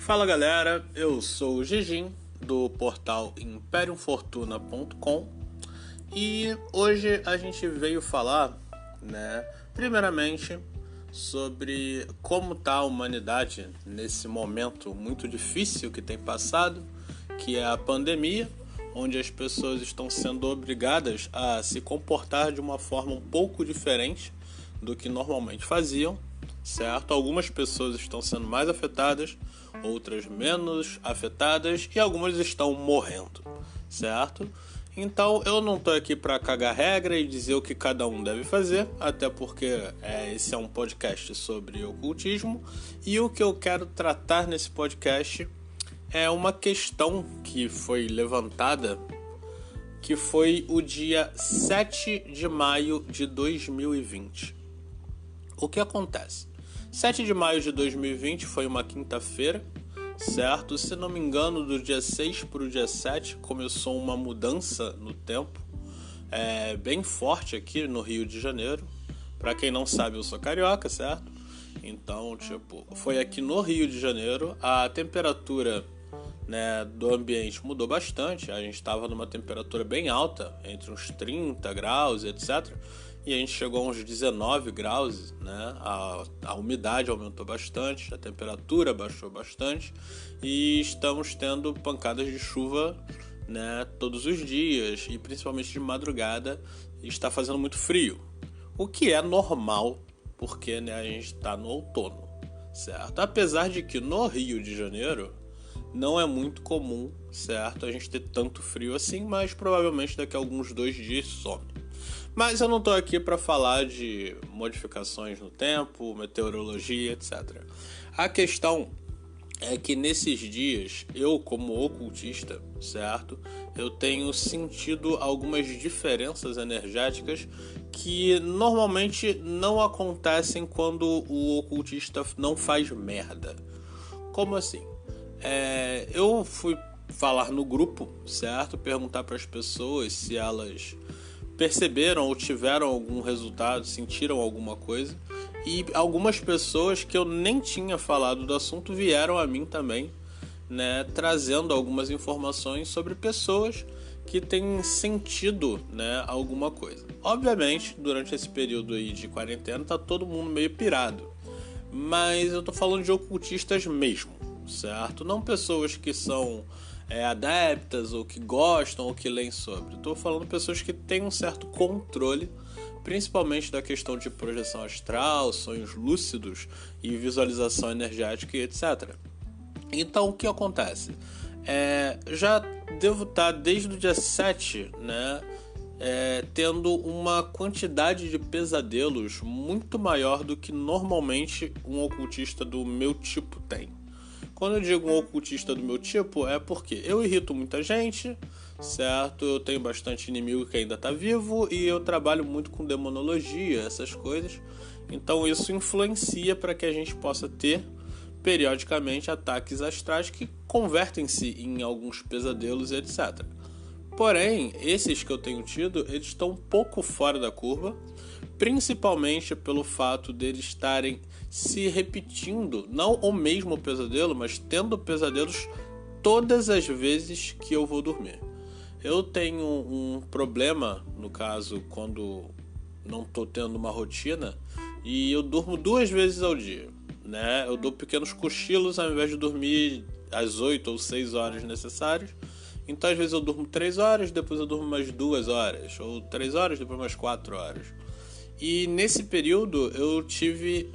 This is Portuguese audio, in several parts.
Fala galera, eu sou o Gigim do portal imperiumfortuna.com e hoje a gente veio falar, primeiramente sobre como está a humanidade nesse momento muito difícil que tem passado, que é a pandemia, onde as pessoas estão sendo obrigadas a se comportar de uma forma um pouco diferente do que normalmente faziam, certo? Algumas pessoas estão sendo mais afetadas, outras menos afetadas e algumas estão morrendo, certo? Então eu não estou aqui para cagar regra e dizer o que cada um deve fazer, até porque esse é um podcast sobre ocultismo e o que eu quero tratar nesse podcast é uma questão que foi levantada, que foi o dia 7 de maio de 2020. O que acontece? 7 de maio de 2020 foi uma quinta-feira, certo? Se não me engano, do dia 6 para o dia 7 começou uma mudança no tempo bem forte aqui no Rio de Janeiro. Para quem não sabe, eu sou carioca, certo? Então, foi aqui no Rio de Janeiro, a temperatura do ambiente mudou bastante. A gente estava numa temperatura bem alta, entre uns 30 graus, etc. E a gente chegou a uns 19 graus, a umidade aumentou bastante, a temperatura baixou bastante e estamos tendo pancadas de chuva, todos os dias e principalmente de madrugada. Está fazendo muito frio, o que é normal porque a gente está no outono, certo? Apesar de que no Rio de Janeiro não é muito comum, certo, a gente ter tanto frio assim, mas provavelmente daqui a alguns 2 dias some. Mas eu não estou aqui para falar de modificações no tempo, meteorologia, etc. A questão é que nesses dias, eu como ocultista, certo, eu tenho sentido algumas diferenças energéticas que normalmente não acontecem quando o ocultista não faz merda. Como assim? Eu fui falar no grupo, certo? Perguntar para as pessoas se elas perceberam ou tiveram algum resultado, sentiram alguma coisa. E algumas pessoas que eu nem tinha falado do assunto vieram a mim também, trazendo algumas informações sobre pessoas que têm sentido, alguma coisa. Obviamente, durante esse período aí de quarentena, tá todo mundo meio pirado. Mas eu tô falando de ocultistas mesmo, certo? Não pessoas que são adeptas ou que gostam ou que leem sobre. Estou falando de pessoas que têm um certo controle, principalmente da questão de projeção astral, sonhos lúcidos e visualização energética e etc. Então o que acontece? Já devo estar desde o dia 7, tendo uma quantidade de pesadelos muito maior do que normalmente um ocultista do meu tipo tem. Quando eu digo um ocultista do meu tipo, é porque eu irrito muita gente, certo? Eu tenho bastante inimigo que ainda está vivo e eu trabalho muito com demonologia, essas coisas. Então isso influencia para que a gente possa ter, periodicamente, ataques astrais que convertem-se em alguns pesadelos, etc. Porém, esses que eu tenho tido, eles estão um pouco fora da curva, principalmente pelo fato deles estarem se repetindo, não o mesmo pesadelo, mas tendo pesadelos todas as vezes que eu vou dormir. Eu tenho um problema, no caso, quando não estou tendo uma rotina, e eu durmo 2 vezes ao dia, Eu dou pequenos cochilos ao invés de dormir as 8 ou 6 horas necessárias. Então às vezes eu durmo 3 horas, depois eu durmo mais 2 horas, ou 3 horas, depois mais 4 horas. E nesse período eu tive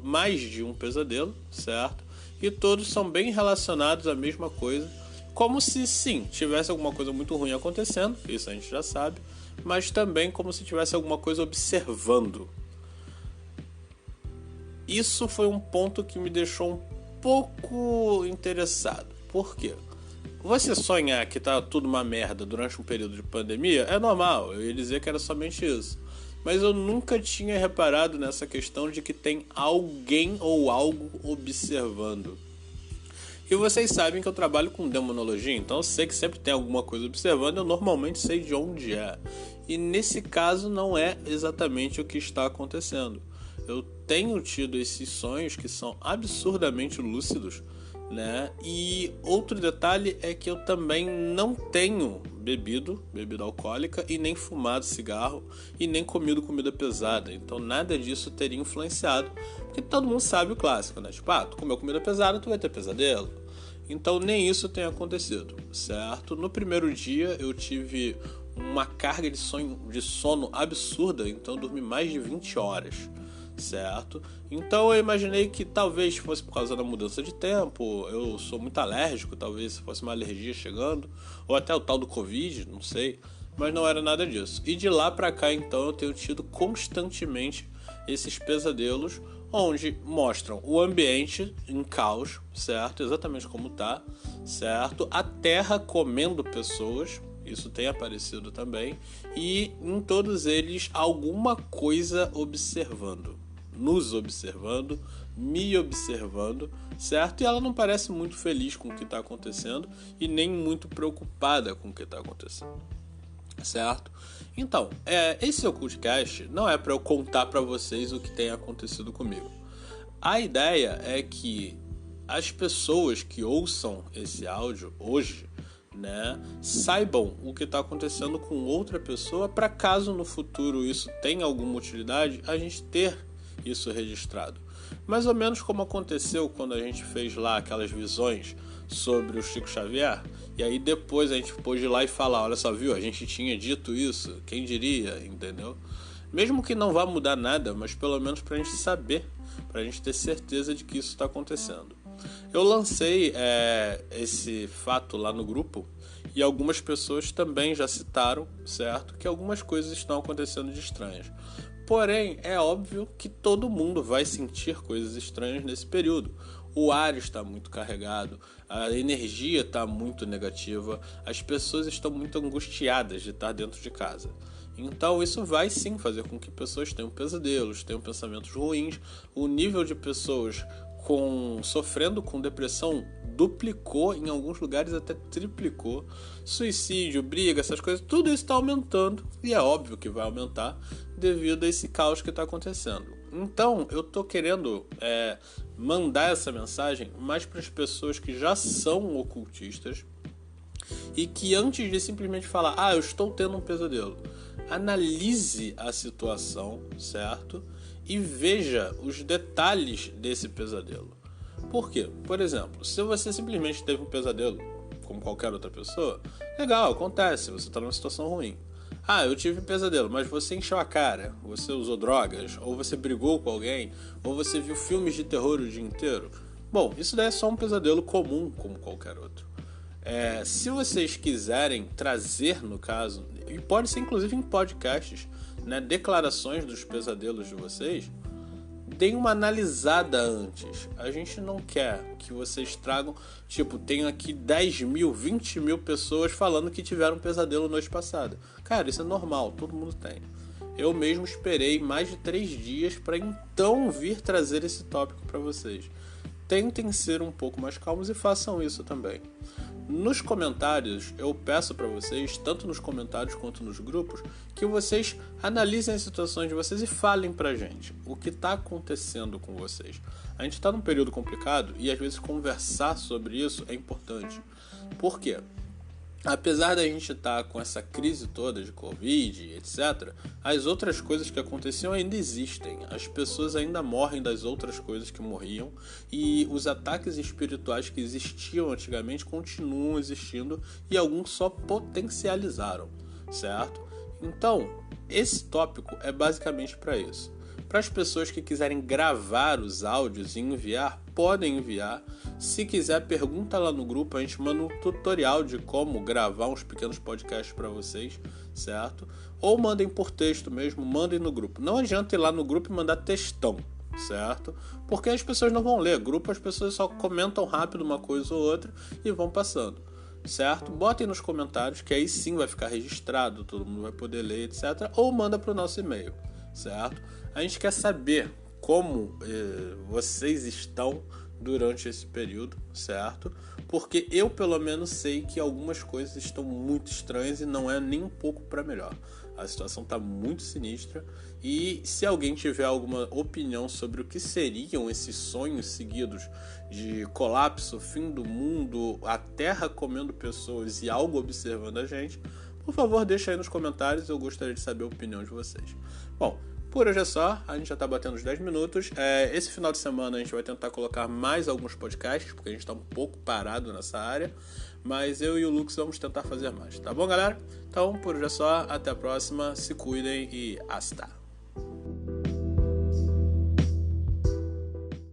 mais de um pesadelo, certo? E todos são bem relacionados à mesma coisa, como se sim, tivesse alguma coisa muito ruim acontecendo, isso a gente já sabe, mas também como se tivesse alguma coisa observando. Isso foi um ponto que me deixou um pouco interessado. Por quê? Você sonhar que tá tudo uma merda durante um período de pandemia é normal, eu ia dizer que era somente isso. Mas eu nunca tinha reparado nessa questão de que tem alguém ou algo observando. E vocês sabem que eu trabalho com demonologia, então eu sei que sempre tem alguma coisa observando, eu normalmente sei de onde é. E nesse caso não é exatamente o que está acontecendo. Eu tenho tido esses sonhos que são absurdamente lúcidos, né? E outro detalhe é que eu também não tenho bebido bebida alcoólica e nem fumado cigarro e nem comido comida pesada. Então nada disso teria influenciado, porque todo mundo sabe o clássico, né? Tipo, tu comeu comida pesada, tu vai ter pesadelo. Então nem isso tem acontecido, certo? No primeiro dia eu tive uma carga de sono absurda, então eu dormi mais de 20 horas. Certo? Então eu imaginei que talvez fosse por causa da mudança de tempo, eu sou muito alérgico, talvez fosse uma alergia chegando, ou até o tal do Covid, não sei, mas não era nada disso. E de lá pra cá então eu tenho tido constantemente esses pesadelos, onde mostram o ambiente em caos, certo? Exatamente como tá, certo? A terra comendo pessoas, isso tem aparecido também, e em todos eles alguma coisa observando, nos observando, me observando, certo? E ela não parece muito feliz com o que está acontecendo e nem muito preocupada com o que está acontecendo, certo? Então, esse Occultcast não é para eu contar para vocês o que tem acontecido comigo. A ideia é que as pessoas que ouçam esse áudio hoje, né, saibam o que está acontecendo com outra pessoa, para caso no futuro isso tenha alguma utilidade, a gente ter isso registrado. Mais ou menos como aconteceu quando a gente fez lá aquelas visões sobre o Chico Xavier, e aí depois a gente pôde ir lá e falar, olha só, viu, a gente tinha dito isso, quem diria, entendeu? Mesmo que não vá mudar nada, mas pelo menos para a gente saber, para a gente ter certeza de que isso está acontecendo. Eu lancei esse fato lá no grupo e algumas pessoas também já citaram, certo, que algumas coisas estão acontecendo de estranhas. Porém, é óbvio que todo mundo vai sentir coisas estranhas nesse período. O ar está muito carregado, a energia está muito negativa, as pessoas estão muito angustiadas de estar dentro de casa. Então isso vai sim fazer com que pessoas tenham pesadelos, tenham pensamentos ruins. O nível de pessoas sofrendo com depressão duplicou, em alguns lugares até triplicou. Suicídio, briga, essas coisas, tudo isso está aumentando, e é óbvio que vai aumentar devido a esse caos que está acontecendo. Então eu estou querendo mandar essa mensagem mais para as pessoas que já são ocultistas e que antes de simplesmente falar, eu estou tendo um pesadelo, analise a situação, certo? E veja os detalhes desse pesadelo. Por quê? Por exemplo, se você simplesmente teve um pesadelo, como qualquer outra pessoa, legal, acontece, você está numa situação ruim. Eu tive um pesadelo, mas você encheu a cara, você usou drogas, ou você brigou com alguém, ou você viu filmes de terror o dia inteiro. Bom, isso daí é só um pesadelo comum, como qualquer outro. Se vocês quiserem trazer, no caso, e pode ser inclusive em podcasts, né, declarações dos pesadelos de vocês, deem uma analisada antes. A gente não quer que vocês tragam, tenho aqui 10 mil, 20 mil pessoas falando que tiveram um pesadelo noite passada. Cara, isso é normal, todo mundo tem. Eu mesmo esperei mais de 3 dias para então vir trazer esse tópico para vocês. Tentem ser um pouco mais calmos e façam isso também. Nos comentários, eu peço para vocês, tanto nos comentários quanto nos grupos, que vocês analisem as situações de vocês e falem pra gente o que está acontecendo com vocês. A gente está num período complicado e às vezes conversar sobre isso é importante. Por quê? Apesar da gente estar com essa crise toda de Covid, etc., as outras coisas que aconteciam ainda existem. As pessoas ainda morrem das outras coisas que morriam e os ataques espirituais que existiam antigamente continuam existindo e alguns só potencializaram, certo? Então, esse tópico é basicamente para isso. Para as pessoas que quiserem gravar os áudios e enviar, podem enviar. Se quiser, pergunta lá no grupo, a gente manda um tutorial de como gravar uns pequenos podcasts para vocês, certo? Ou mandem por texto mesmo, mandem no grupo. Não adianta ir lá no grupo e mandar textão, certo? Porque as pessoas não vão ler. Grupo, as pessoas só comentam rápido uma coisa ou outra e vão passando, certo? Botem nos comentários, que aí sim vai ficar registrado, todo mundo vai poder ler, etc. Ou manda para o nosso e-mail, certo? A gente quer saber como vocês estão durante esse período, certo? Porque eu pelo menos sei que algumas coisas estão muito estranhas e não é nem um pouco para melhor. A situação está muito sinistra. E se alguém tiver alguma opinião sobre o que seriam esses sonhos seguidos de colapso, fim do mundo, a Terra comendo pessoas e algo observando a gente, por favor, deixa aí nos comentários, eu gostaria de saber a opinião de vocês. Bom, por hoje é só, a gente já tá batendo os 10 minutos. Esse final de semana a gente vai tentar colocar mais alguns podcasts, porque a gente tá um pouco parado nessa área, mas eu e o Lux vamos tentar fazer mais, tá bom, galera? Então, por hoje é só, até a próxima, se cuidem e hasta!